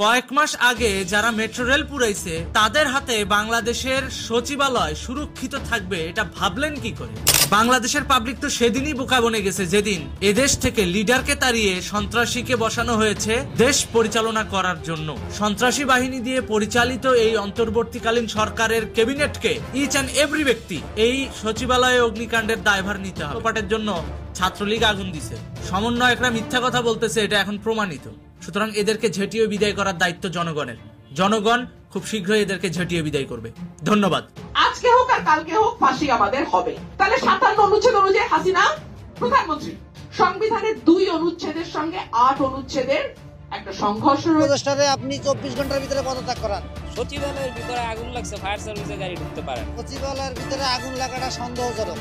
কয়েক মাস আগে যারা মেট্রো রেল পুরাইছে তাদের হাতে বাংলাদেশের সচিবালয় সুরক্ষিত থাকবে এটা ভাবলেন কি করে? বাংলাদেশের পাবলিক তো সেদিনই বোকা বনে গেছে যেদিন এদেশ থেকে লিডারকে তাড়িয়ে সন্ত্রাসীকে বসানো হয়েছে দেশ পরিচালনা করার জন্য। সন্ত্রাসী বাহিনী দিয়ে পরিচালিত এই অন্তর্বর্তীকালীন সরকারের ক্যাবিনেটকে ইচ অ্যান্ড এভরি ব্যক্তি এই সচিবালয়ে অগ্নিকাণ্ডের দায়ভার নিতে হবে। লোপাটের জন্য ছাত্রলীগ আগুন দিছে, সমন্বয়করা মিথ্যা কথা বলতেছে, এটা এখন প্রমাণিত। সুতরাং এদেরকে ঝেঁটিয়ে বিদায় করার দায়িত্ব জনগণের। জনগণ খুব শীঘ্রই এদেরকে ঝেঁটিয়ে বিদায় করবে। ধন্যবাদ। আজকে হোক আর কালকে হোক ফাঁসি আমাদের হবে। তাহলে 57 অনুচ্ছেদ অনুযায়ী হাসিনা প্রধানমন্ত্রী। সংবিধানের 2 অনুচ্ছেদের সঙ্গে 8 অনুচ্ছেদের একটা সংঘর্ষ রয়েছে। আপনি 24 ঘন্টার ভিতরে পদত্যাগ করান। সচিবালয়ের ভিতরে আগুন লাগছে, ফায়ার সার্ভিসে গাড়ি ঢুকতে পারে। সচিবালয়ের ভিতরে আগুন লাগাটা সন্দেহজনক।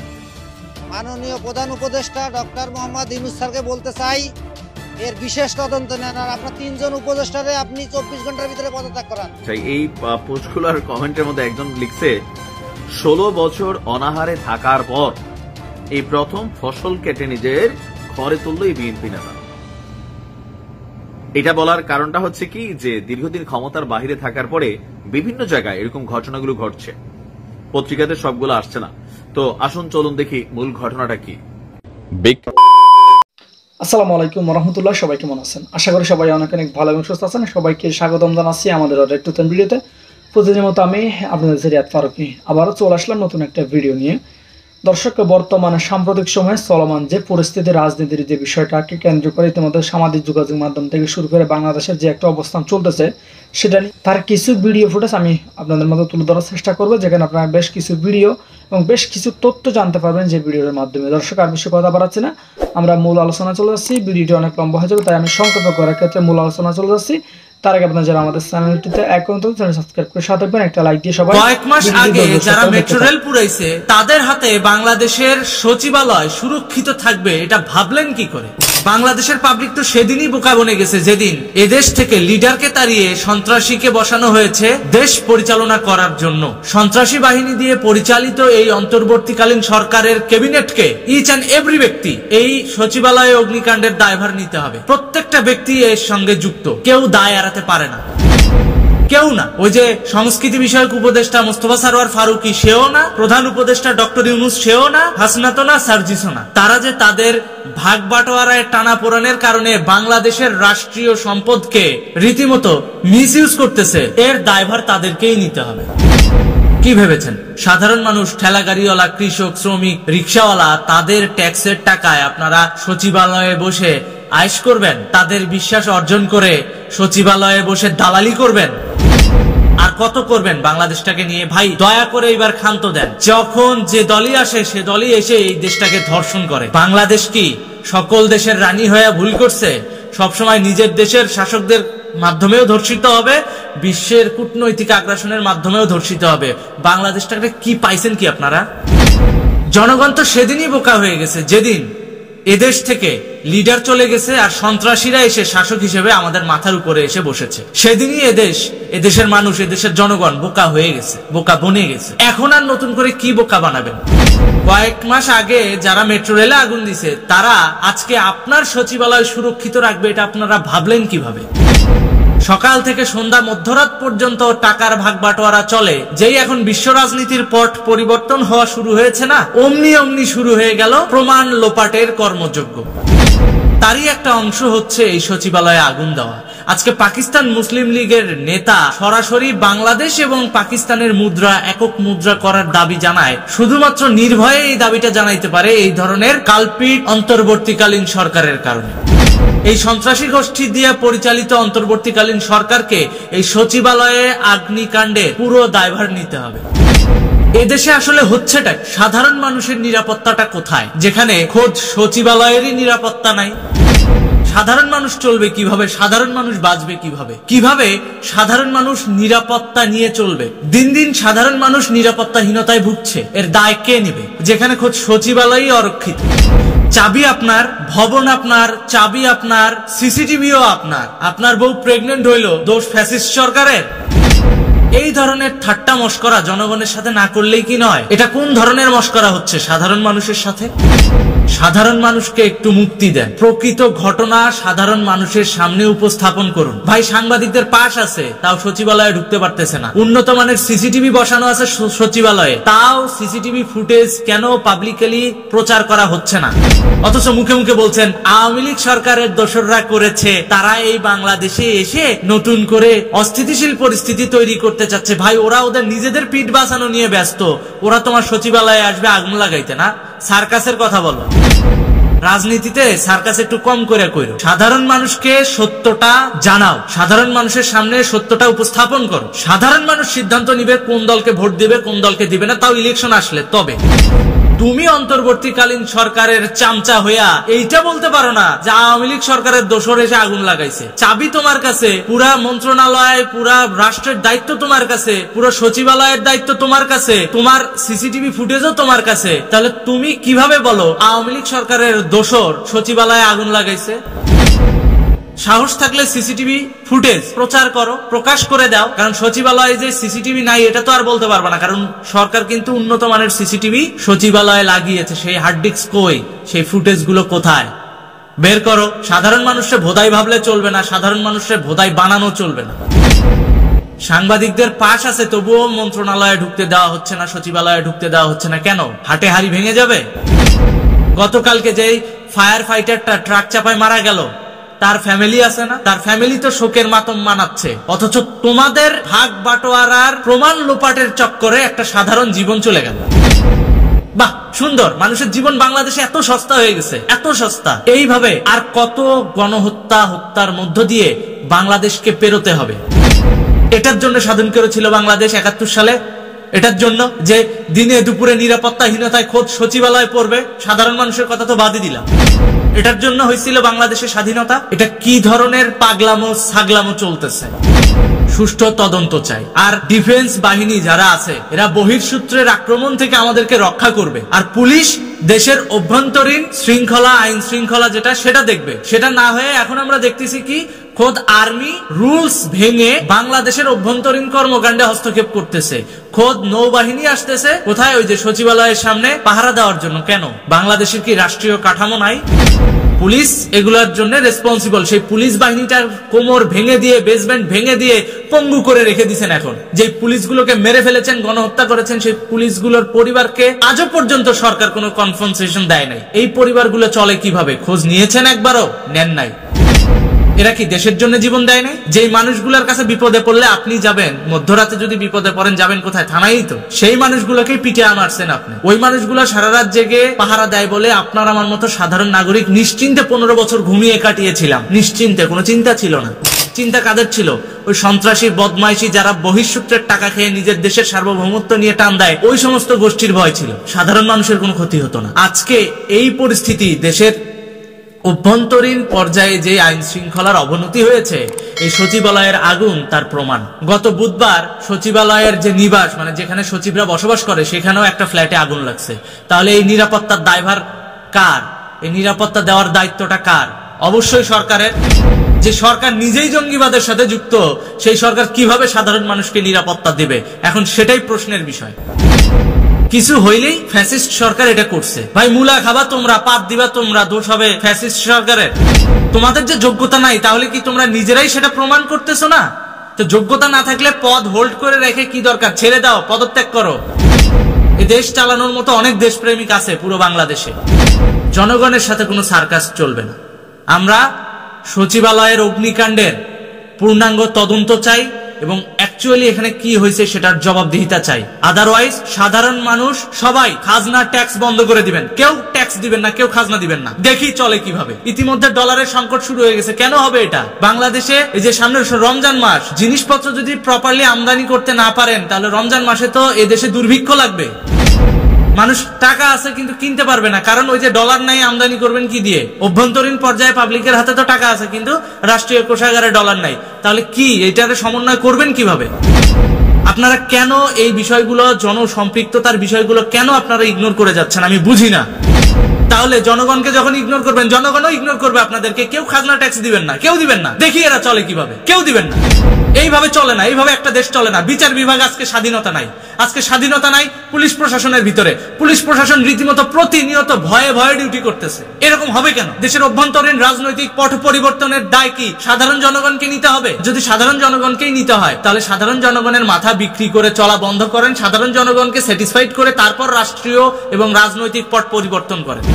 মাননীয় প্রধান উপদেষ্টা ডক্টর মোহাম্মদ ইউনূস স্যারকে বলতে চাই এর বিশেষ তদন্ত নেন আর আপনার 3 জন উপদেষ্টারে আপনি 24 ঘন্টার ভিতরে পদত্যাগ করান। এই পোস্টগুলোর কমেন্টের মধ্যে একজন লিখছে 16 বছর অনাহারে থাকার পর এই প্রথম ফসল কেটে নিজের ঘরে তুলল এই বিএনপি নেতা। এটা বলার কারণটা হচ্ছে কি যে দীর্ঘদিন ক্ষমতার বাহিরে থাকার পরে বিভিন্ন জায়গায় এরকম ঘটনাগুলো ঘটছে, পত্রিকাতে সবগুলো আসছে না। তো আসুন চলুন দেখি মূল ঘটনাটা কি। আসসালামু আলাইকুম রহমতুল্লাহ, সবাই কেমন আছেন? আশা করি সবাই অনেক অনেক ভালো এবং সুস্থ আছেন। সবাইকে স্বাগতম জানাচ্ছি আমাদের আরেকটি নতুন ভিডিওতে। প্রতিদিনের মতো আমি আপনাদের রিয়াদ ফারুকী আবারও চলে আসলাম নতুন একটা ভিডিও নিয়ে। দর্শক, বর্তমানে সাম্প্রতিক সময়ে চলমান যে পরিস্থিতি, রাজনীতির যে বিষয়টাকে কেন্দ্র করে ইতিমধ্যে সামাজিক যোগাযোগ মাধ্যম থেকে শুরু করে বাংলাদেশের যে একটা অবস্থান চলতেছে সেটা নিয়ে তার কিছু ভিডিও ফুটেজ আমি আপনাদের মধ্যে তুলে ধরার চেষ্টা করবো, যেখানে আপনারা বেশ কিছু ভিডিও এবং বেশ কিছু তথ্য জানতে পারবেন যে ভিডিওর মাধ্যমে। দর্শক, আর বেশি কথা বাড়াচ্ছি না, আমরা মূল আলোচনা চলে যাচ্ছি। ভিডিওটি অনেক লম্বা হয়ে যাবে, তাই আমি সংক্ষেপে করার ক্ষেত্রে মূল আলোচনা চলে যাচ্ছি। তার আগে আপনারা যারা আমাদের চ্যানেলটিতে এখন চ্যানেল সাবস্ক্রাইব করে সাথে থাকবেন, একটা লাইক দিয়ে সবাই। কয়েক মাস আগে যারা মেট্রো রেল পুরাইছে তাদের হাতে বাংলাদেশের সচিবালয় সুরক্ষিত থাকবে এটা ভাবলেন কি করে? বাংলাদেশের পাবলিক তো সেদিনই বোকা বনে গেছে যেদিন এদেশ থেকে লিডারকে তাড়িয়ে সন্ত্রাসীকে বসানো হয়েছে দেশ পরিচালনা করার জন্য। সন্ত্রাসী বাহিনী দিয়ে পরিচালিত এই অন্তর্বর্তীকালীন সরকারের ক্যাবিনেটকে ইচ অ্যান্ড এভরি ব্যক্তি এই সচিবালয়ে অগ্নিকাণ্ডের দায়ভার নিতে হবে। প্রত্যেকটা ব্যক্তি এর সঙ্গে যুক্ত, কেউ দায় এড়াতে পারে না, কেউ না। ওই যে সংস্কৃতি বিষয়ক উপদেষ্টা মোস্তফা সরোয়ার ফারুকী সেও না, প্রধান উপদেষ্টা ডক্টর ইউনূস সেও না, হাসনাতো না, সার্জিসও না। তারা যে তাদের ভাগ বাটোয়ারায় টানাপোড়েনের কারণে বাংলাদেশের রাষ্ট্রীয় সম্পদকে রীতিমতো মিসইউজ করতেছে, এর দায়ভার তাদেরকেই নিতে হবে। কি ভেবেছেন সাধারণ মানুষ, ঠেলা গাড়িওয়ালা, কৃষক, শ্রমিক, রিক্সাওয়ালা, তাদের ট্যাক্সের টাকায় আপনারা সচিবালয়ে বসে আয়েশ করবেন? তাদের বিশ্বাস অর্জন করে সচিবালয়ে বসে দালালি করবেন? আর কত করবেন বাংলাদেশটাকে নিয়ে? ভাই, দয়া করে এবার ক্ষান্ত দেন। যখন যে দলই আসে সে দলই এসে এই দেশটাকে ধর্ষণ করে। বাংলাদেশ কি সকল দেশের রানী হয়ে ভুল করছে? সবসময় নিজের দেশের শাসকদের মাধ্যমেও ধর্ষিত হবে, বিশ্বের কূটনৈতিক আগ্রাসনের মাধ্যমেও ধর্ষিত হবে। বাংলাদেশটাকে কি পাইছেন কি আপনারা? জনগণ তো সেদিনই বোকা হয়ে গেছে যেদিন এদেশ থেকে লিডার চলে গেছে আর সন্ত্রাসীরা এসে শাসক হিসেবে আমাদের মাথার উপরে এসে বসেছে। সেদিনই এদেশের মানুষ, এদেশের জনগণ বোকা হয়ে গেছে, বোকা বনে গেছে। এখন আর নতুন করে কি বোকা বানাবেন? কয়েক মাস আগে যারা মেট্রো রেলে আগুন দিছে তারা আজকে আপনার সচিবালয় সুরক্ষিত রাখবে এটা আপনারা ভাবলেন কিভাবে? সকাল থেকে সন্ধ্যা মধ্যরাত পর্যন্ত টাকার ভাগ বাটোয়ারা চলে। যেই এখন বিশ্ব রাজনীতির পট পরিবর্তন হওয়া শুরু হয়েছে না, অমনি শুরু হয়ে গেল প্রমাণ লোপাটের কর্মযজ্ঞ। তারই একটা অংশ হচ্ছে এই সচিবালয়ে আগুন দেওয়া। আজকে পাকিস্তান মুসলিম লীগের নেতা সরাসরি বাংলাদেশ এবং পাকিস্তানের মুদ্রা একক মুদ্রা করার দাবি জানায়। শুধুমাত্র নির্ভয়ে এই দাবিটা জানাইতে পারে এই ধরনের কালপিট অন্তর্বর্তীকালীন সরকারের কারণে। এই সন্ত্রাসী গোষ্ঠী দিয়ে পরিচালিত অন্তর্বর্তীকালীন সরকারকে এই সচিবালয়ে অগ্নিকাণ্ডে পুরো দায়ভার নিতে হবে। এদেশে আসলে হচ্ছেটা সাধারণ মানুষের নিরাপত্তাটা কোথায়, যেখানে খোদ সচিবালয়েরই নিরাপত্তা নাই? সাধারণ মানুষ চলবে কিভাবে? সাধারণ মানুষ বাঁচবে কিভাবে? কিভাবে সাধারণ মানুষ নিরাপত্তা নিয়ে চলবে? দিন দিন সাধারণ মানুষ নিরাপত্তাহীনতায় ভুগছে, এর দায় কে নেবে? যেখানে খোদ সচিবালয়ই অরক্ষিত। চাবি আপনার, ভবন আপনার, চাবি আপনার, সিসিটিভিও আপনার। আপনার বউ প্রেগনেন্ট হইলো, দোষ ফ্যাসিস্ট সরকারের? এই ধরনের ঠাট্টা মশকরা জনগণের সাথে না করলেই কি নয়? এটা কোন ধরনের মশকরা হচ্ছে সাধারণ মানুষের সাথে? সাধারণ মানুষকে একটু মুক্তি দেন, প্রকৃত ঘটনা সাধারণ মানুষের সামনে উপস্থাপন করুন। ভাই সাংবাদিকদের পাশ আছে, তাও সচিবালয়ে ঢুকতে পারতেছে না। উন্নত মানের সিসিটিভি বসানো আছে সচিবালয়ে, তাও সিসিটিভি ফুটেজ কেন পাবলিকলি প্রচার করা হচ্ছে না? অথচ মুখে মুখে বলছেন আওয়ামী লীগ সরকারের দোসররা করেছে, তারা এই বাংলাদেশে এসে নতুন করে অস্থিতিশীল পরিস্থিতি তৈরি করতে চাচ্ছে। ভাই ওরা ওদের নিজেদের পিঠ বাঁচানো নিয়ে ব্যস্ত, ওরা তোমার সচিবালয়ে আসবে আগুন লাগাইতে না? সার্কাসের কথা বলো। রাজনীতিতে সার্কাস একটু কম করে কইরো। সাধারণ মানুষকে সত্যটা জানাও, সাধারণ মানুষের সামনে সত্যটা উপস্থাপন করো। সাধারণ মানুষ সিদ্ধান্ত নিবে কোন দলকে ভোট দিবে কোন দলকে দিবে না, তাও ইলেকশন আসলে। তবে তুমি অন্তর্বর্তীকালীন সরকারের চামচা হইয়া এইটা বলতে পারো না যে আওয়ামী লীগ সরকারের দোসর এসে আগুন লাগাইছে। চাবি তোমার কাছে, পুরা মন্ত্রণালয়, পুরা রাষ্ট্রের দায়িত্ব তোমার কাছে, পুরো সচিবালয়ের দায়িত্ব তোমার কাছে, তোমার সিসিটিভি ফুটেজও তোমার কাছে। তাহলে তুমি কিভাবে বলো আওয়ামী লীগ সরকারের দোসর সচিবালয়ে আগুন লাগাইছে? সাহস থাকলে সিসিটিভি ফুটেজ প্রচার করো, প্রকাশ করে দাও। কারণ সচিবালয়ে যে সিসিটিভি নাই এটা তো আর বলতে পারবে না, কারণ সরকার কিন্তু উন্নত মানের সিসিটিভি সচিবালয়ে লাগিয়েছে। সেই হার্ড ডিস্ক কই, সেই ফুটেজ গুলো কোথায়? বের করো। সাধারণ মানুষকে ভোদাই ভাবলে চলবে না, সাধারণ মানুষকে ভোদাই বানানো চলবে না। সাংবাদিকদের পাশ আছে, তবুও মন্ত্রণালয়ে ঢুকতে দেওয়া হচ্ছে না, সচিবালয়ে ঢুকতে দেওয়া হচ্ছে না। কেন? হাটে হাড়ি ভেঙে যাবে? গতকালকে যে ফায়ার ফাইটারটা ট্রাক চাপায় মারা গেল, তার ফ্যামিলি আছে না? তার ফ্যামিলি তো শোকের মাতম মানাচ্ছে। অথচ তোমাদের ভাগ বাটোয়ারার প্রমাণ লোপাটের চক্করে একটা সাধারণ জীবন চলে গেল। বাহ, সুন্দর। মানুষের জীবন বাংলাদেশে এত সস্তা হয়ে গেছে, এত সস্তা। এইভাবে আর কত হত্যার মধ্য দিয়ে বাংলাদেশকে পেরোতে হবে? এটার জন্য স্বাধীন করেছিল বাংলাদেশ ৭১ সালে। এটার জন্য যে দিনে দুপুরে নিরাপত্তাহীনতায় খোদ সচিবালয় পড়বে, সাধারণ মানুষের কথা তো বাদই দিলাম। এটার জন্য হয়েছিল বাংলাদেশের স্বাধীনতা। এটা কি ধরনের পাগলামো ছাগলামো চলতেছে? সুষ্ঠু তদন্ত চাই। আর ডিফেন্স বাহিনী যারা আছে এরা বহির্সূত্রের আক্রমণ থেকে আমাদেরকে রক্ষা করবে, আর পুলিশ দেশের অভ্যন্তরীণ শৃঙ্খলা, আইন শৃঙ্খলা যেটা সেটা দেখবে। সেটা না হয়ে এখন আমরা দেখতেছি কি খোদ আর্মি রুলস ভেঙে বাংলাদেশের অভ্যন্তরীণ কর্মকাণ্ডে হস্তক্ষেপ করতেছে। খোদ নৌবাহিনী আসতেছে কোথায়? ওই যে সচিবালয়ের সামনে পাহারা দেওয়ার জন্য। কেন? বাংলাদেশের কি রাষ্ট্রীয় কাঠামো নাই? পুলিশ এগুলোর জন্য রেসপন্সিবল। সেই পুলিশ বাহিনীটার কোমর ভেঙে দিয়ে, বেসমেন্ট ভেঙে দিয়ে পঙ্গু করে রেখে দিয়েছেন। এখন যে পুলিশগুলোকে মেরে ফেলেছেন, গণহত্যা করেছেন, সেই পুলিশগুলোর পরিবারকে আজও পর্যন্ত সরকার কোনো কম্পেনসেশন দেয় নাই। এই পরিবারগুলো চলে কিভাবে? খোঁজ নিয়েছেন একবারও? নেন নাই। এরা কি দেশের জন্য জীবন দেয় নাই? যে মানুষগুলোর কাছে বিপদে পড়লে আপনি যাবেন, মধ্যরাতে যদি বিপদে পড়েন যাবেন কোথায়? থানায় তো। সেই মানুষগুলোকেই পিটিয়ে মারছেন আপনি। ওই মানুষগুলো সারা রাত জেগে পাহারা দেয় বলে আপনার আমার মতো সাধারণ নাগরিক নিশ্চিন্তে 15 বছর ঘুমিয়ে কাটিয়েছিলাম। নিশ্চিন্তে, কোনো চিন্তা ছিল না। চিন্তা কাদের ছিল? ওই সন্ত্রাসী বদমাইশি যারা বহিঃসূত্রের টাকা খেয়ে নিজের দেশের সার্বভৌমত্ব নিয়ে টান দেয়, ওই সমস্ত গোষ্ঠীর ভয় ছিল। সাধারণ মানুষের কোনো ক্ষতি হতো না। আজকে এই পরিস্থিতি, দেশের অভ্যন্তরীণ পর্যায়ে যে আইন শৃঙ্খলার অবনতি হয়েছে, এই সচিবালয়ের আগুন তার প্রমাণ। গত বুধবার সচিবালয়ের যে নিবাস, মানে যেখানে সচিবরা বসবাস করে, সেখানেও একটা ফ্ল্যাটে আগুন লাগছে। তাহলে এই নিরাপত্তার দায়ভার কার? এই নিরাপত্তা দেওয়ার দায়িত্বটা কার? অবশ্যই সরকারের। যে সরকার নিজেই জঙ্গিবাদের সাথে যুক্ত, সেই সরকার কিভাবে সাধারণ মানুষকে নিরাপত্তা দেবে? এখন সেটাই প্রশ্নের বিষয়। কিছু হইলেই ফ্যাসিস্ট সরকার এটা করছে। ভাই মুলা খাবা তোমরা, পাত দিবা তোমরা, দোষ হবে ফ্যাসিস্ট সরকারের। তোমাদের যে যোগ্যতা নাই, তাহলে কি তোমরা নিজেরাই সেটা প্রমাণ করতেছো না? তো যোগ্যতা না থাকলে পদ হোল্ড করে রেখে কি দরকার? ছেড়ে দাও, পদত্যাগ করো। এই দেশ চালানোর মতো অনেক দেশপ্রেমিক আছে পুরো বাংলাদেশে। জনগণের সাথে কোনো সার্কাস চলবে না। আমরা সচিবালয়ের অগ্নিকাণ্ডের পূর্ণাঙ্গ তদন্ত চাই এবং অ্যাকচুয়ালি এখানে কি হয়েছে সেটার জবাবদিহিতা চাই। আদারওয়াইজ সাধারণ মানুষ সবাই খাজনা ট্যাক্স বন্ধ করে দিবেন। কেউ ট্যাক্স দিবেন না, কেউ খাজনা দিবেন না। দেখি চলে কিভাবে। ইতিমধ্যে ডলারের সংকট শুরু হয়ে গেছে। কেন হবে এটা? বাংলাদেশে এই যে সামনে রমজান মাস, জিনিসপত্র যদি প্রপারলি আমদানি করতে না পারেন, তাহলে রমজান মাসে তো এদেশে দুর্ভিক্ষ লাগবে। মানুষ টাকা আছে কিন্তু কিনতে পারবে না, কারণ ওই যে ডলার নাই, আমদানি করবেন কি দিয়ে? অভ্যন্তরীণ পর্যায়ে পাবলিকের হাতে তো টাকা আছে কিন্তু রাষ্ট্রীয় কোষাগারে ডলার নাই। তাহলে কি এটারে সমন্বয় করবেন কিভাবে? আপনারা কেন এই বিষয়গুলো, জনসম্পৃক্ততার বিষয়গুলো কেন আপনারা ইগনোর করে যাচ্ছেন আমি বুঝি না। তাহলে জনগণকে যখন ইগনোর করবেন, জনগণও ইগনোর করবে আপনাদেরকে। কেউ খাজনা ট্যাক্স দিবেন না, কেউ দিবেন না। দেখি এরা চলে কিভাবে। কেউ দিবেন না। এইভাবে চলে না, এইভাবে একটা দেশ চলে না। বিচার বিভাগ আজকে স্বাধীনতা নাই, আজকে স্বাধীনতা নাই পুলিশ প্রশাসনের ভিতরে। পুলিশ প্রশাসন রীতিমতো প্রতিনিয়ত ভয়ে ভয়ে ডিউটি করতেছে। এরকম হবে কেন? দেশের অভ্যন্তরীণ রাজনৈতিক পট পরিবর্তনের দায় কি সাধারণ জনগণকে নিতে হবে? যদি সাধারণ জনগণকেই নিতে হয়, তাহলে সাধারণ জনগণের মাথা বিক্রি করে চলা বন্ধ করেন, সাধারণ জনগণকে স্যাটিসফাইড করে তারপর রাষ্ট্রীয় এবং রাজনৈতিক পট পরিবর্তন করেন।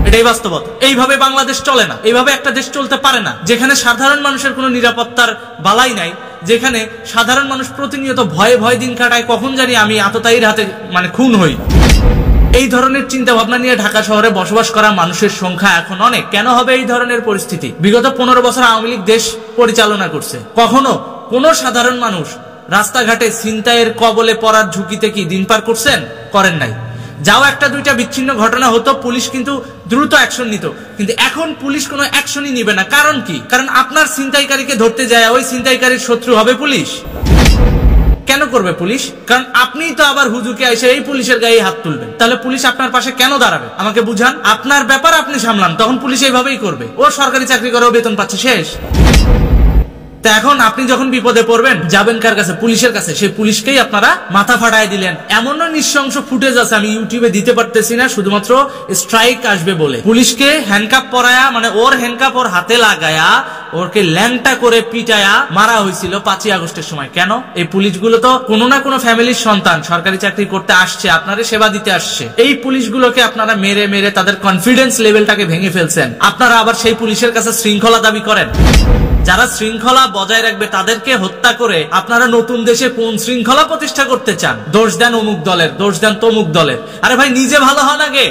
এটাই বাস্তবতা। এইভাবে বাংলাদেশ চলে না, এইভাবে একটা দেশ চলতে পারে না, যেখানে সাধারণ মানুষের কোনো নিরাপত্তার বালাই নাই, যেখানে সাধারণ মানুষ প্রতিনিয়ত ভয়ে ভয়ে দিন কাটায়, কখন জানি আমি আততায়ীর হাতে খুন হই। এই ধরনের চিন্তা ভাবনা নিয়ে ঢাকা শহরে বসবাস করা মানুষের সংখ্যা এখন অনেক। কেন হবে এই ধরনের পরিস্থিতি? বিগত 15 বছর আওয়ামী লীগ দেশ পরিচালনা করছে। কখনো কোন সাধারণ মানুষ রাস্তাঘাটে ছিনতাইয়ের কবলে পড়ার ঝুঁকিতে কি দিন পার করছেন? করেন নাই। যাও একটা দুইটা বিচ্ছিন্ন ঘটনা হতো, পুলিশ কিন্তু দ্রুত অ্যাকশন নিত, কিন্তু এখন পুলিশ কোনো অ্যাকশনই নিবে না। কারণ কি? কারণ আপনার ছিনতাইকারীকে ধরতে যায় ওই ছিনতাইকারীর শত্রু হবে পুলিশ। কেন করবে পুলিশ? কারণ আপনিই তো আবার হুজুকে এসে এই পুলিশের গায়ে হাত তুলবেন। তাহলে পুলিশ আপনার পাশে কেন দাঁড়াবে? আমাকে বুঝান। আপনার ব্যাপার আপনি সামলান, তখন পুলিশ এইভাবেই করবে। ও সরকারি চাকরি করেও বেতন পাচ্ছে, শেষ। তা এখন আপনি যখন বিপদে পড়বেন যাবেন কার কাছে? পুলিশের কাছে। সেই পুলিশকেই আপনারা মাথা ফাটায় দিলেন। এমনও নৃশংস ফুটেজ আছে, আমি ইউটিউবে দিতে পারতেছি না, শুধুমাত্র স্ট্রাইক আসবে বলে। পুলিশকে হ্যান্ডকাপ পরায়া, মানে ওর হ্যান্ডকাপ ওর হাতে লাগায়া ওরকে ল্যাংটা করে পিটায়া মারা হয়েছিল 5ই আগস্টের সময়। কেন? এই পুলিশগুলো তো কোনো না কোনো ফ্যামিলির সন্তান, সরকারি চাকরি করতে আসছে, আপনারা সেবা দিতে আসছে। এই পুলিশগুলোকে আপনারা মেরে মেরে তাদের কনফিডেন্স লেভেলটাকে ভেঙে ফেলছেন। আপনারা আবার সেই পুলিশের কাছে শৃঙ্খলা দাবি করেন। যারা শৃঙ্খলা বজায় রাখবে তাদেরকে হত্যা করে আপনারা নতুন দেশে কোন শৃঙ্খলা প্রতিষ্ঠা করতে চান? দোষ দেন অমুক দলের, দোষ দেন তমুক দলের। আরে ভাই, নিজে ভালো হন আগে।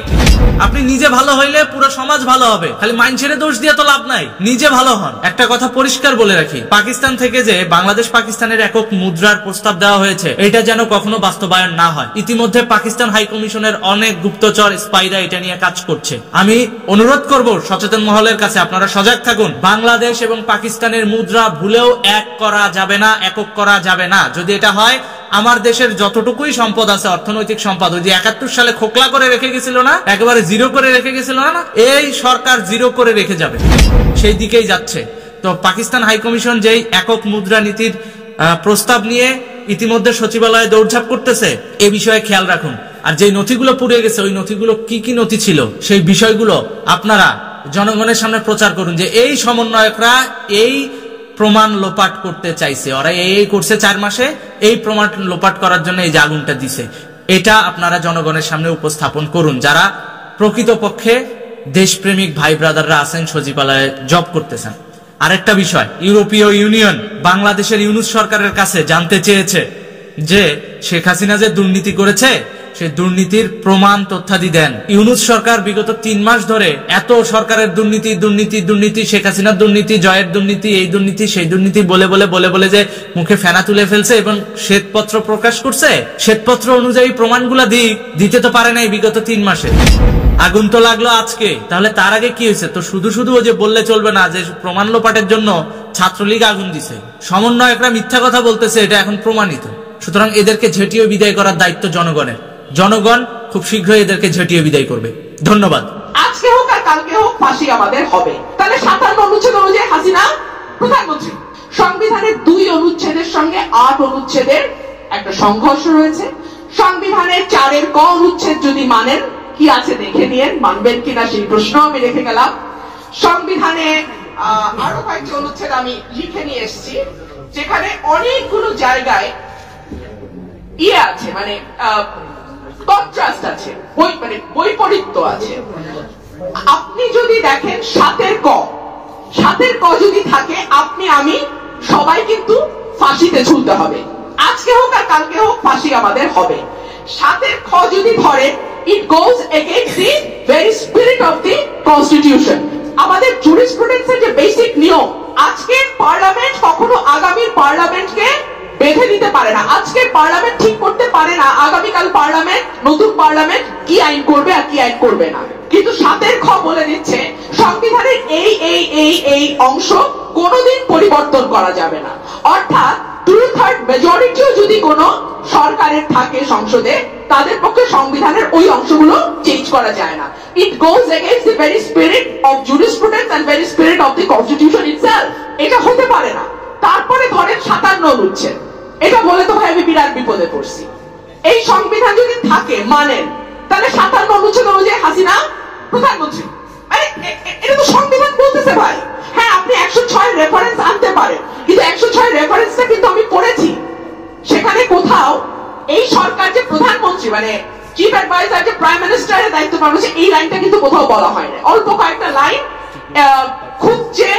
আপনি নিজে ভালো হইলে পুরো সমাজ ভালো হবে। খালি মানুষের দোষ দিয়ে তো লাভ নাই, নিজে ভালো হন। একটা কথা পরিষ্কার বলে রাখি, পাকিস্তান থেকে যে বাংলাদেশ পাকিস্তানের একক মুদ্রার প্রস্তাব দেওয়া হয়েছে, এটা যেন কখনো বাস্তবায়ন না হয়। ইতিমধ্যে পাকিস্তান হাই কমিশনের অনেক গুপ্তচর স্পাইরা এটা নিয়ে কাজ করছে। আমি অনুরোধ করব সচেতন মহলের কাছে, আপনারা সজাগ থাকুন। বাংলাদেশ এবং পাকিস্তানের মুদ্রা ভুলেও এক করা যাবে না, একক করা যাবে না। যদি এটা হয়, আমার দেশের যতটুকুই সম্পদ আছে, অর্থনৈতিক সম্পদ, ওই যে 71 সালে খোকলা করে রেখে গেছিল না, একেবারে জিরো করে রেখে গেছিল না, এই সরকার জিরো করে রেখে যাবে, সেই দিকেই যাচ্ছে। তো পাকিস্তান হাই কমিশন যেই একক মুদ্রা নীতির প্রস্তাব নিয়ে ইতিমধ্যে সচিবালয়ে দৌড়ঝাঁপ করতেছে, এ বিষয়ে খেয়াল রাখুন। আর যেই নথিগুলো পুড়ে গেছে, ওই নথিগুলো কি কি নথি ছিল, সেই বিষয়গুলো আপনারা জনগণের সামনে প্রচার করুন যে এই সমন্বয়করা এই প্রমাণ লোপাট করতে চাইছে, ওরা এই করছে 4 মাসে, এই প্রমাণ লোপাট করার জন্য এই যে আগুনটা দিছে, এটা আপনারা জনগণের সামনে উপস্থাপন করুন। যারা প্রকৃতপক্ষে দেশপ্রেমিক ভাই ব্রাদাররা আছেন, সচিবালয়ে জব করতেছেন। আরেকটা বিষয়, ইউরোপীয় ইউনিয়ন বাংলাদেশের ইউনূস সরকারের কাছে জানতে চেয়েছে যে শেখ হাসিনা যে দুর্নীতি করেছে, সেই দুর্নীতির প্রমাণ তথ্যাদি দেন। ইউনূস সরকার বিগত 3 মাস ধরে এত সরকারের দুর্নীতি দুর্নীতি দুর্নীতি, শেখ হাসিনার দুর্নীতি, জয়ের দুর্নীতি, এই দুর্নীতি সেই দুর্নীতি বলে বলে বলে বলে যে মুখে ফেনা তুলে ফেলছে এবং শ্বেতপত্র প্রকাশ করছে। শ্বেতপত্র অনুযায়ী প্রমাণগুলা দিতে তো পারে নাই বিগত 3 মাসে। আগুন তো লাগলো আজকে, তাহলে তার আগে কি হয়েছে? তো শুধু শুধু ওই যে বললে চলবে না যে প্রমাণ লোপাটের জন্য ছাত্রলীগ আগুন দিছে, সমন্বয়করা মিথ্যা কথা বলতেছে, এটা এখন প্রমাণিত। সুতরাং এদেরকে ঝেঁটিয়ে বিদায় করার দায়িত্ব জনগণের। জনগণ খুব শীঘ্রই এদেরকে ঝেঁটিয়ে বিদায় করবে। ধন্যবাদ। আজকে হোক আর কালকে হোক ফাঁসি আমাদের হবে। তাহলে 57 অনুচ্ছেদ অনুযায়ী হাসিনা প্রধানমন্ত্রী। সংবিধানের 2 অনুচ্ছেদের সঙ্গে 8 অনুচ্ছেদের একটা সংঘর্ষ রয়েছে। সংবিধানের 4 ক অনুচ্ছেদ যদি মানেন, কি আছে দেখে নিয়েন, মানবেন কিনা সেই প্রশ্ন আমি রেখে গেলাম। সংবিধানে আরো কয়েকটি অনুচ্ছেদ আমি লিখে নিয়ে এসেছি, যেখানে অনেকগুলো জায়গায় আছে, মানে কন্ট্রাস্ট আছে, বৈপরীত্য আছে। আপনি যদি দেখেন 7 ক যদি থাকে, আপনি আমি সবাই কিন্তু ফাঁসিতে ঝুলতে হবে। আজকে হোক আর কালকে হোক ফাঁসি আমাদের হবে। 7 খ যদি ধরেন, it goes against the very spirit of the constitution. আমাদের জুরিসপ্রুডেন্সের যে বেসিক নিয়ম, আজকের পার্লামেন্ট কখনো আগামী পার্লামেন্টকে বেঁধে দিতে পারে না। আজকের পার্লামেন্ট ঠিক করতে পারে না আগামীকাল পার্লামেন্ট, নতুন পার্লামেন্ট কি আইন করবে আর কি আইন করবে না। কিন্তু 7 খ বলে দিচ্ছে সংবিধানের এই অংশ কোনোদিন পরিবর্তন করা যাবে না। অর্থাৎ 2/3 মেজরিটিও যদি কোনো সরকারের থাকে সংসদে, তাদের পক্ষে সংবিধানের ওই অংশগুলো চেঞ্জ করা যায় না। It goes against the very spirit of jurisprudence and very spirit of the constitution itself. এটা হতে পারে না। তারপরে ধরেন 57 অনুচ্ছেদ, এটা বলে তো ভাই আমি বিরাট বিপদে পড়ছি। এই সংবিধান যদি থাকে মানেন, তাহলে 57 অনুচ্ছেদ অনুযায়ী হাসিনা প্রধানমন্ত্রী। এটা তো সংবিধান বলতেছে ভাই। হ্যাঁ, আপনি 106 রেফারেন্স আনতে পারেন, কিন্তু 106 রেফারেন্সটা কিন্তু আমি পড়েছি। সেখানে কোথাও এই সরকার যে প্রধানমন্ত্রী মানে চিফ অ্যাডভাইজার যে প্রাইম মিনিস্টারের দায়িত্ব পালন করছে, এই লাইনটা কিন্তু কোথাও বলা হয় না। অল্প কয়েকটা লাইন, খুব যে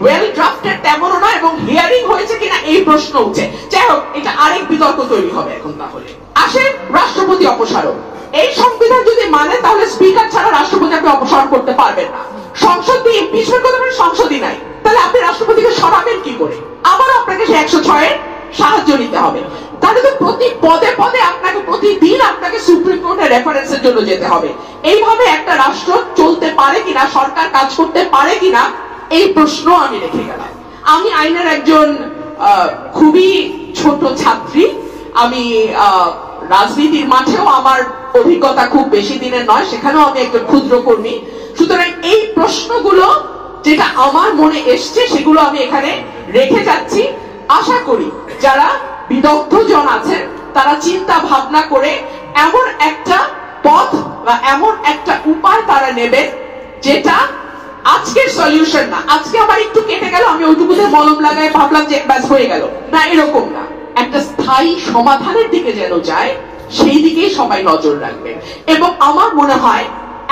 ওয়েল ড্রাফটেড তেমনও নয়, এবং হিয়ারিং হয়েছে কিনা এই প্রশ্ন উঠছে। যাই হোক, এটা আরেক বিতর্ক তৈরি হবে এখন। তাহলে আসেন রাষ্ট্রপতি অপসারণ। এই সংবিধান যদি মানে, তাহলে স্পিকার ছাড়া রাষ্ট্রপতি আপনি অপসারণ করতে পারবেন না। সংসদ দিয়ে ইমপিচমেন্ট করতে পারেন, সংসদই নাই, তাহলে আপনি রাষ্ট্রপতিকে সরাবেন কি করে? আবার আপনাকে সে 106 এর সাহায্য নিতে হবে। তাহলে তো প্রতি পদে পদে আপনাকে প্রতিদিন আপনাকে সুপ্রিম কোর্টের রেফারেন্সের জন্য যেতে হবে। এইভাবে একটা রাষ্ট্র চলতে পারে কিনা, সরকার কাজ করতে পারে কিনা, এই প্রশ্ন আমি রেখে গেলাম। আমি আইনের একজন খুবই ছোট ছাত্রী। আমি রাজনীতির মাঠেও আমার অভিজ্ঞতা খুব বেশি দিনের নয়, সেখানেও আমি একজন ক্ষুদ্র কর্মী। সুতরাং এই প্রশ্নগুলো যেটা আমার মনে এসছে সেগুলো আমি এখানে রেখে যাচ্ছি। আশা করি যারা বিদগ্ধ জন আছেন তারা চিন্তা ভাবনা করে এমন একটা পথ বা এমন একটা উপায় তারা নেবেন যেটা আজকের সলিউশন না। আজকে আমার একটু কেটে গেল, আমি ওইটুকুতে মলম লাগায় ভাবলাম যে ব্যাস হয়ে গেল, না, এরকম না। একটা স্থায়ী সমাধানের দিকে যেন যায়, সেই দিকেই সবাই নজর রাখবেন। এবং আমার মনে হয়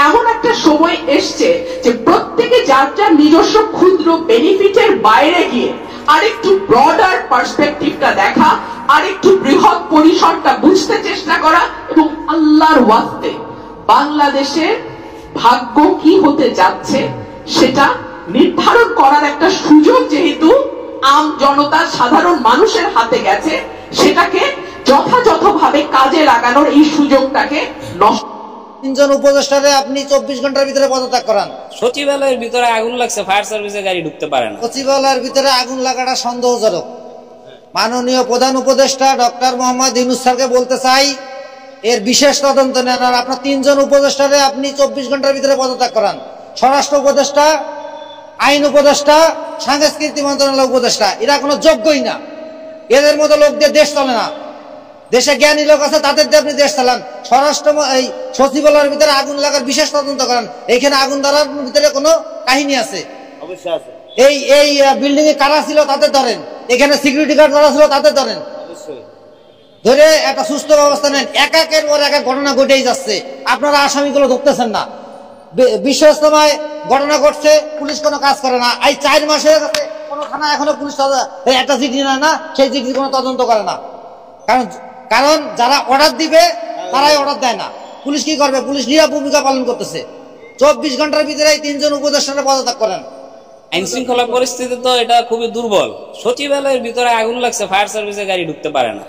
এমন একটা সময় এসছে যে প্রত্যেকে যার যার নিজস্ব ক্ষুদ্র বেনিফিটের বাইরে গিয়ে আরেকটু ব্রডার পার্সপেক্টিভটা দেখা, আরেকটু বৃহৎ পরিসরটা বুঝতে চেষ্টা করা, এবং আল্লাহর ওয়াস্তে বাংলাদেশের ভাগ্য কি হতে যাচ্ছে সেটা নির্ধারণ করার একটা সুযোগ যেহেতু আম জনতা সাধারণ মানুষের হাতে গেছে, সেটাকে যথাযথভাবে কাজে লাগানোর এই সুযোগটাকে নষ্ট। 3 জন উপদেষ্টারে আপনি 24 ঘন্টার ভিতরে পদত্যাগ করান। সচিবালয়ের ভিতরে আগুন লাগছে, ফায়ার সার্ভিসে গাড়ি ঢুকতে পারে না। সচিবালয়ের ভিতরে আগুন লাগাটা সন্দেহজনক। মাননীয় প্রধান উপদেষ্টা ডক্টর মোহাম্মদ ইউনূস স্যারকে বলতে চাই, এর বিশেষ তদন্ত নেন। আর আপনার 3 জন উপদেষ্টারে আপনি 24 ঘন্টার ভিতরে পদত্যাগ করান। স্বরাষ্ট্র উপদেষ্টা, আইন উপদেষ্টা, সাংস্কৃতিক মন্ত্রণালয় উপদেষ্টা, এরা কোনো যোগ্যই না। এদের মতো লোক দিয়ে দেশ চলে না। দেশে জ্ঞানী লোক আছে, তাদের দিয়ে আপনি দেশ চালান। স্বরাষ্ট্র এই সচিবালয়ের ভিতরে আগুন লাগার বিশেষ তদন্ত করেন। এইখানে আগুন ধরার ভিতরে কোনো কাহিনী আছে? অবশ্যই আছে। এই বিল্ডিং এ কারা ছিল তাদের ধরেন, এখানে সিকিউরিটি গার্ড যারা ছিল তাদের ধরেন, ধরে একটা সুস্থ ব্যবস্থা নেন। একের পর এক ঘটনা ঘটেই যাচ্ছে, আপনারা আসামিগুলো ধরতেছেন না। বিশ্ব ইজতেমায় ঘটনা ঘটছে, পুলিশ কোনো কাজ করে না। এই 4 মাস হয়ে গেছে, কোনো থানা এখনো পুলিশ একটা চিঠি নেয় না, সেই চিঠির কোনো তদন্ত করে না। কারণ যারা অর্ডার দিবে তারাই অর্ডার দেয় না। পুলিশ কি করবে? পুলিশ নীরব ভূমিকা পালন করতেছে। 24 ঘন্টার ভিতরে 3 জন উপদেষ্টারে পদত্যাগ করেন। আইন শৃঙ্খলা পরিস্থিতি তো এটা খুবই দুর্বল। সচিবালয়ের ভিতরে আগুন লাগছে, ফায়ার সার্ভিসে গাড়ি ঢুকতে পারে না।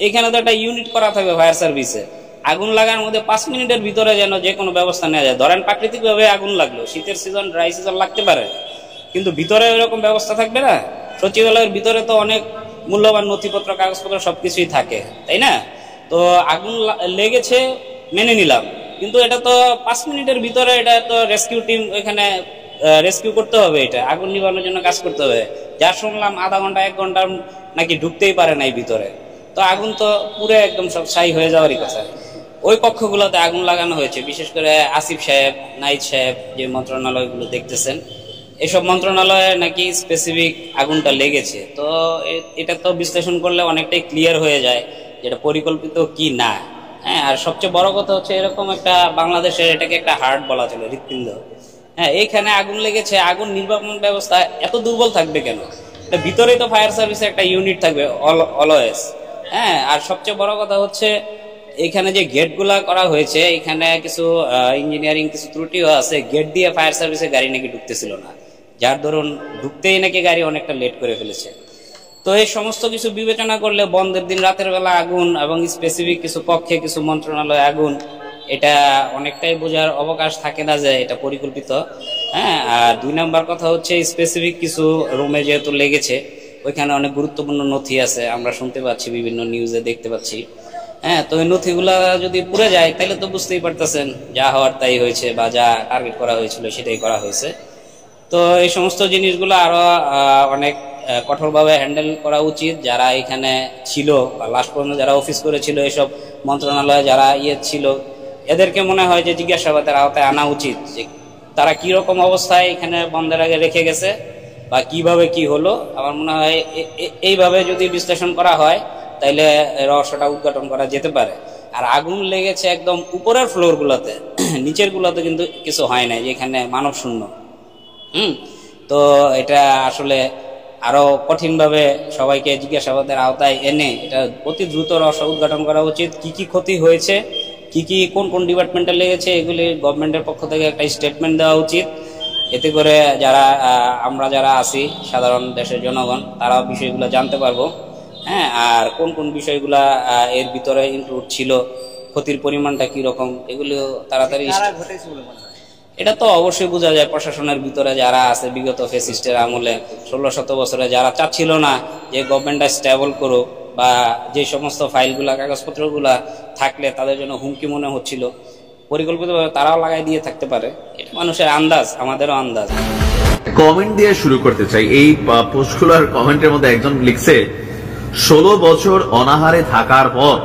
এখানে তো একটা ইউনিট করা থাকবে ফায়ার সার্ভিসে। আগুন লাগার মধ্যে 5 মিনিটের ভিতরে যেন যে কোনো ব্যবস্থা নেওয়া যায়। ধরেন প্রাকৃতিক ভাবে আগুন লাগলো, শীতের সিজন, ড্রাই সিজন লাগতে পারে, কিন্তু ভিতরে এরকম ব্যবস্থা থাকবে না। সচিবালয়ের ভিতরে তো অনেক মূল্যবান নথিপত্র, কাগজপত্র সবকিছুই থাকে, তাই না? তো আগুন লেগেছে মেনে নিলাম, কিন্তু এটা তো 5 মিনিটের ভিতরে এটা তো রেস্কিউ টিম এখানে রেস্কিউ করতে হবে, এটা আগুন নিবানোর জন্য কাজ করতে হবে। যা শুনলাম আধা ঘন্টা 1 ঘন্টা নাকি ঢুকতেই পারে না এই ভিতরে। তো আগুন তো পুরো একদম সব ছাই হয়ে যাওয়ারই কথা। ওই কক্ষগুলোতে আগুন লাগানো হয়েছে, বিশেষ করে আসিফ সাহেব, নাইদ সাহেব যে মন্ত্রণালয়গুলো দেখতেছেন, এসব মন্ত্রণালয়ে নাকি স্পেসিফিক আগুনটা লেগেছে। তো এটা তো বিশ্লেষণ করলে অনেকটাই ক্লিয়ার হয়ে যায় যেটা পরিকল্পিত কি না। হ্যাঁ, আর সবচেয়ে বড় কথা হচ্ছে এরকম একটা বাংলাদেশের এটাকে একটা হার্ট বলা চলে, হৃৎপিণ্ড। হ্যাঁ, এইখানে আগুন লেগেছে, আগুন নির্বাপন ব্যবস্থা এত দুর্বল থাকবে কেন? ভিতরেই তো ফায়ার সার্ভিসে একটা ইউনিট থাকবে অলওয়েজ। হ্যাঁ, আর সবচেয়ে বড় কথা হচ্ছে এখানে যে গেটগুলা করা হয়েছে, এখানে কিছু ইঞ্জিনিয়ারিং কিছু ত্রুটিও আছে। গেট দিয়ে ফায়ার সার্ভিসে গাড়ি নাকি ঢুকতেছিল না, যার দরুন ঢুকতেই নাকি গাড়ি অনেকটা লেট করে ফেলেছে। তো এই সমস্ত কিছু বিবেচনা করলে বন্ধের দিন রাতের বেলা আগুন এবং স্পেসিফিক কিছু কক্ষে কিছু মন্ত্রণালয় আগুন, এটা অনেকটাই বোঝার অবকাশ থাকে না যে এটা পরিকল্পিত। হ্যাঁ, আর 2 নম্বর কথা হচ্ছে স্পেসিফিক কিছু রুমে যেহেতু লেগেছে, ওইখানে অনেক গুরুত্বপূর্ণ নথি আছে, আমরা শুনতে পাচ্ছি, বিভিন্ন নিউজে দেখতে পাচ্ছি। হ্যাঁ, তো এই নথিগুলা যদি পুড়ে যায় তাহলে তো বুঝতেই পারতেছেন যা হওয়ার তাই হয়েছে, বা যা টার্গেট করা হয়েছিল সেটাই করা হয়েছে। তো এই সমস্ত জিনিসগুলো আরো অনেক কঠোরভাবে হ্যান্ডেল করা উচিত। যারা এখানে ছিল বা লাস্ট পর্যন্ত যারা অফিস করেছিল, এসব মন্ত্রণালয়ে যারা ছিল, এদেরকে মনে হয় যে জিজ্ঞাসাবাদের আওতায় আনা উচিত, যে তারা কিরকম অবস্থায় এখানে বন্ধের আগে রেখে গেছে বা কিভাবে কি হলো। আমার মনে হয় এইভাবে যদি বিশ্লেষণ করা হয় তাইলে রহস্যটা উদ্ঘাটন করা যেতে পারে। আর আগুন লেগেছে একদম উপরের ফ্লোরগুলোতে, নিচের গুলোতে কিন্তু কিছু হয় নাই, যেখানে মানব শূন্য। তো এটা আসলে আরো কঠিনভাবে সবাইকে জিজ্ঞাসাবাদের আওতায় এনে এটা অতি দ্রুত রহস্য উদ্ঘাটন করা উচিত। কি কি ক্ষতি হয়েছে, কি কি কোন কোন ডিপার্টমেন্টে লেগেছে, এগুলি গভর্নমেন্টের পক্ষ থেকে একটা স্টেটমেন্ট দেওয়া উচিত। এতে করে যারা আমরা যারা আছি সাধারণ দেশের জনগণ, তারাও বিষয়গুলো জানতে পারবো। হ্যাঁ, আর কোন কোন বিষয়গুলা এর ভিতরে ইনক্লুড ছিল, ক্ষতির পরিমাণটা কি রকম, এগুলো তাড়াতাড়ি। এটা তো অবশ্যই বোঝা যায় প্রশাসনের ভিতরে যারা আছে বিগত ফ্যাসিস্টের আমলে 16-17 বছরে যারা চাচ্ছিল না যে গভর্নমেন্টটা স্টেবল করুক, বা যে সমস্ত ফাইলগুলা কাগজপত্রগুলা থাকলে তাদের জন্য হুমকি মনে হচ্ছিল, পরিকল্পিতভাবে তারাও লাগাই দিয়ে থাকতে পারে। এটা মানুষের আন্দাজ, আমাদেরও আন্দাজ। কমেন্ট দিয়ে শুরু করতে চাই। এই পোস্টগুলোর কমেন্টের মধ্যে একজন লিখছে, 16 বছর অনাহারে থাকার পর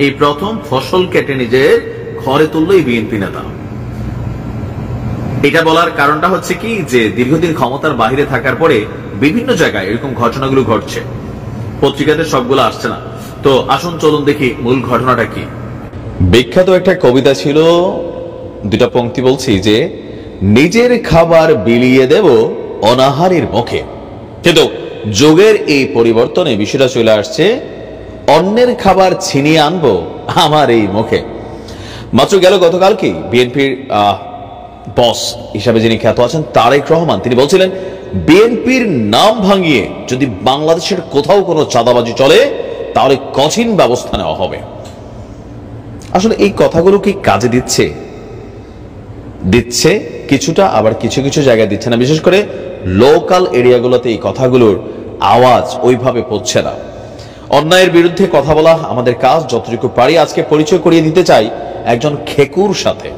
এই প্রথম ফসল কেটে নিজের ঘরে তুলল এই বিএনপি নেতা। এটা বলার কারণটা হচ্ছে কি, যে দীর্ঘদিন ক্ষমতার বাহিরে থাকার পরে বিভিন্ন জায়গায় এরকম ঘটনাগুলো ঘটছে, পত্রিকাতে সবগুলো আসছে না। তো আসুন চলুন দেখি মূল ঘটনাটা কি। বিখ্যাত একটা কবিতা ছিল, দুটা পংক্তি বলছি, যে নিজের খাবার বিলিয়ে দেব অনাহারের মুখে। কিন্তু যুগের এই পরিবর্তনে বিষয়টা চলে আসছে, অন্যের খাবার ছিনিয়ে আনবো আমার এই মুখে। মাত্র গেল গতকালকেই বিএনপির বস হিসাবে যিনি খ্যাত আছেন তারেক রহমান, তিনি বলছিলেন বিএনপির নাম ভাঙিয়ে যদি বাংলাদেশের কোথাও কোনো চাঁদাবাজি চলে তাহলে কঠিন ব্যবস্থা নেওয়া হবে। আসলে এই কথাগুলো কি কাজে দিচ্ছে? দিচ্ছে কিছুটা, আবার কিছু কিছু জায়গায় দিচ্ছে না। বিশেষ করে লোকাল এরিয়াগুলোতে এই কথাগুলোর আওয়াজ ওইভাবে পড়ছে না। অন্যায়ের বিরুদ্ধে কথা বলা আমাদের কাজ, যতটুকু পারি। আজকে পরিচয় করিয়ে দিতে চাই একজন খেকুর সাথে।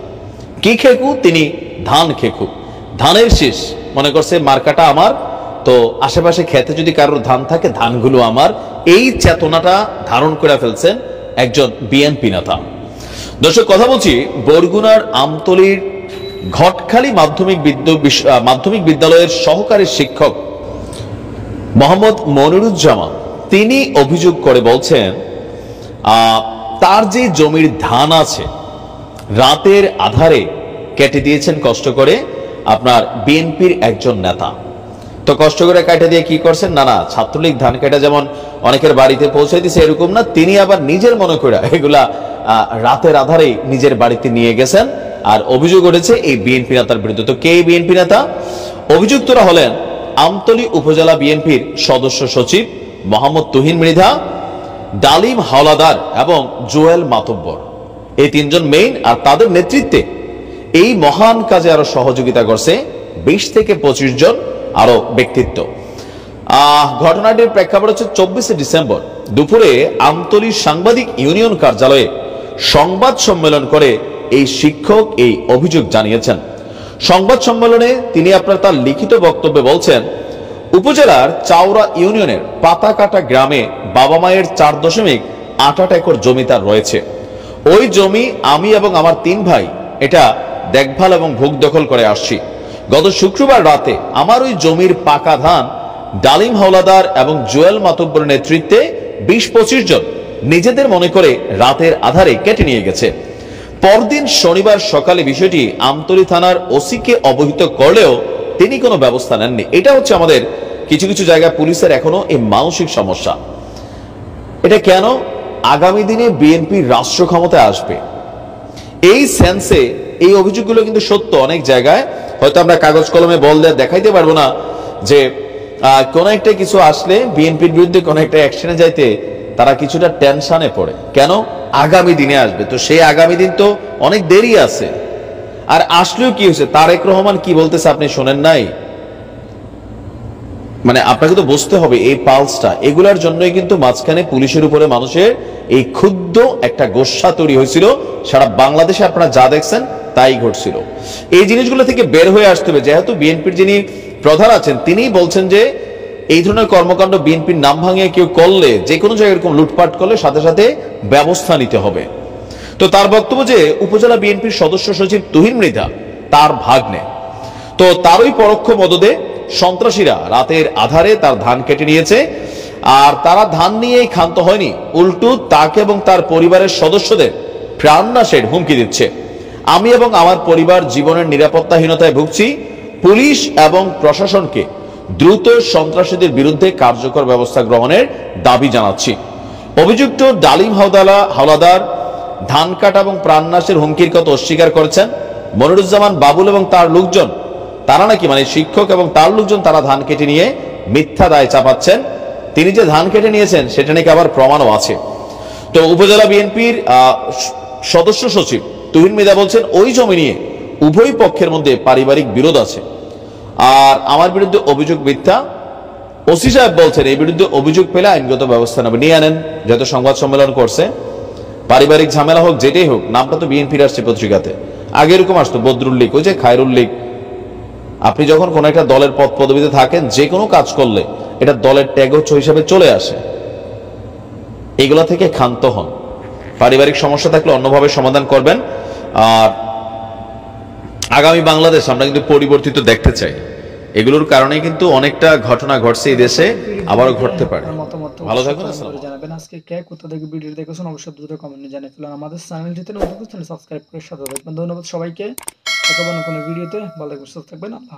কি খেকু? তিনি ধান খেকু। ধানের শীষ মনে করছে মার্কাটা আমার, তো আশেপাশে খেতে যদি কারোর ধান থাকে ধানগুলো আমার, এই চেতনাটা ধারণ করে ফেলছেন একজন বিএনপি নেতা। দর্শক, কথা বলছি বরগুনার আমতলীর ঘটখালি মাধ্যমিক বিদ্যালয়ের সহকারী শিক্ষক মোহাম্মদ মনিরুজ্জামান। তিনি অভিযোগ করে বলছেন তার যে জমির ধান আছে রাতের আধারে কেটে দিয়েছেন কষ্ট করে আপনার বিএনপির একজন নেতা। তো কষ্ট করে কেটে দিয়ে কি করছেন, না ছাত্রলীগ ধান কেটে যেমন অনেকের বাড়িতে পৌঁছে দিচ্ছে এরকম না, তিনি আবার নিজের মনে করে এগুলা রাতের আধারে নিজের বাড়িতে নিয়ে গেছেন। আর অভিযোগ উঠেছে এই বিএনপি নেতার বিরুদ্ধে। তো কে বিএনপি নেতা? অভিযুক্তরা হলেন আমতলী উপজেলা বিএনপির সদস্য সচিব মোহাম্মদ তুহিন মৃধা, ডালিম হাওলাদার এবং জোয়েল মাতব্বর। এই তিনজন মেইন, আর তাদের নেতৃত্বে এই মহান কাজে আরো সহযোগিতা করছে 20 থেকে 25 জন আরো ব্যক্তিত্ব। ঘটনাটির প্রেক্ষাপট হচ্ছে 24 ডিসেম্বর দুপুরে আমতলী সাংবাদিক ইউনিয়ন কার্যালয়ে সংবাদ সম্মেলন করে এই শিক্ষক এই অভিযোগ জানিয়েছেন। সংবাদ সম্মেলনে তিনি তার লিখিত বক্তব্যে বলছেন, উপজেলার চাওড়া ইউনিয়নের পাতাকাটা গ্রামে বাবা মায়ের 4.8 একর জমি তার রয়েছে। ওই জমি আমি এবং আমার 3 ভাই এটা দেখভাল এবং ভোগ দখল করে আসছি। গত শুক্রবার রাতে আমার ওই জমির পাকা ধান ডালিম হাওলাদার এবং জোয়েল মাতব্বরের নেতৃত্বে 20-25 জন নিজেদের মনে করে রাতের আধারে কেটে নিয়ে গেছে। পরদিন শনিবার সকালে বিষয়টি আমতলী থানার ওসিকে অবহিত করলেও তিনি কোনো ব্যবস্থা নেননি। এটা হচ্ছে আমাদের কিছু কিছু জায়গায় পুলিশের এখনো এই মানসিক সমস্যা। এটা কেন? আগামী দিনে বিএনপি রাষ্ট্র ক্ষমতায় আসবে, এই সেন্সে এই অভিযোগগুলো কিন্তু সত্য। অনেক জায়গায় হয়তো আমরা কাগজ কলমে বল দিয়ে দেখাইতে পারবো না যে কোন একটা কিছু আসলে বিএনপির বিরুদ্ধে কোন একটা অ্যাকশনে যাইতে তারা কিছুটা টেনশনে পড়ে। কেন? আগামী দিনে আসবে, তো সেই আগামী দিন তো অনেক দেরি আছে। আর আসলেও কি হয়েছে, তারেক রহমান কি বলতেছে আপনি শোনেন নাই? মানে আপনাকে তো বুঝতে হবে এই পালসটা। এগুলার জন্যই কিন্তু মাঝখানে পুলিশের উপরে মানুষের এই ক্ষুব্ধ একটা গোসা তৈরি হয়েছিল। সারা বাংলাদেশে আপনারা যা দেখছেন তাই ঘটছিল। এই জিনিসগুলো থেকে বের হয়ে আসতে হবে। যেহেতু বিএনপির যিনি প্রধান আছেন তিনি বলছেন যে এই ধরনের কর্মকাণ্ড বিএনপির নাম ভাঙিয়ে কেউ করলে, যে কোনো জায়গায় এরকম লুটপাট করলে সাথে সাথে ব্যবস্থা নিতে হবে। তো তার বক্তব্য যে উপজেলা বিএনপির সদস্য সচিব তুহিন মৃধা তার ভাগ্নে, তো তারই পরোক্ষ মদদে সন্ত্রাসীরা রাতের আধারে তার ধান কেটে নিয়েছে। আর তারা ধান নিয়েই ক্ষান্ত হয়নি, উল্টো তাকে এবং তার পরিবারের সদস্যদের প্রাণনাশের হুমকি দিচ্ছে। আমি এবং আমার পরিবার জীবনের নিরাপত্তাহীনতায় ভুগছি। পুলিশ এবং প্রশাসনকে দ্রুত সন্ত্রাসীদের বিরুদ্ধে কার্যকর ব্যবস্থা গ্রহণের দাবি জানাচ্ছি। অভিযুক্ত ডালিম হাওলাদার ধান কাটা এবং প্রাণনাশের হুমকির কথা অস্বীকার করেছেন। মনিরুজ্জামান বাবুল এবং তার লোকজন, তারা নাকি মানে শিক্ষক এবং তার লোকজন, তারা ধান কেটে নিয়ে মিথ্যা দায় চাপাচ্ছেন। তিনি যে ধান কেটে নিয়েছেন সেটা নাকি আবার প্রমাণও আছে। তো উপজেলা বিএনপির সদস্য সচিব তুহিন মৃধা বলছেন, ওই জমি নিয়ে উভয় পক্ষের মধ্যে পারিবারিক বিরোধ আছে, আর আমার বিরুদ্ধে অভিযোগ মিথ্যা। ওসি সাহেব বলছেন, এই বিরুদ্ধে অভিযোগ পেলে আইনগত ব্যবস্থা নেবে। নিয়ে আনেন, যত সংবাদ সম্মেলন করছে, পারিবারিক ঝামেলা হোক যেটাই হোক, নামটা তো বিএনপির আসছে পত্রিকাতে। আগে এরকম আসতো বদরুল লীগ, ওই যে খায়রুল লীগ। আপনি যখন কোন একটা দলের পদ পদবিতে থাকেন, যে কোনো কাজ করলে এটা দলের ট্যাগচ হিসাবে চলে আসে। এগুলা থেকে ক্ষান্ত হন। পারিবারিক সমস্যা থাকলে অন্যভাবে সমাধান করবেন। আর আগামী বাংলাদেশ আমরা কিন্তু পরিবর্তিত দেখতে চাই। এগুলোর কারণে কিন্তু অনেকটা ঘটনা ঘটছে এই দেশে, আবারও ঘটতে পারে। ভালো থাকুন, জানাবেন আজকে কে কোথা থেকে ভিডিও দেখেছেন অবশ্যই দ্রুত কমেন্টে জানিয়ে ফেলুন। আমাদের চ্যানেলটিতে নতুন চ্যানেল সাবস্ক্রাইব করে সাথে থাকবেন। ধন্যবাদ সবাইকে। দেখা হবে কোনো ভিডিওতে। ভালো থাকবেন, সুস্থ থাকবেন। আল্লাহ।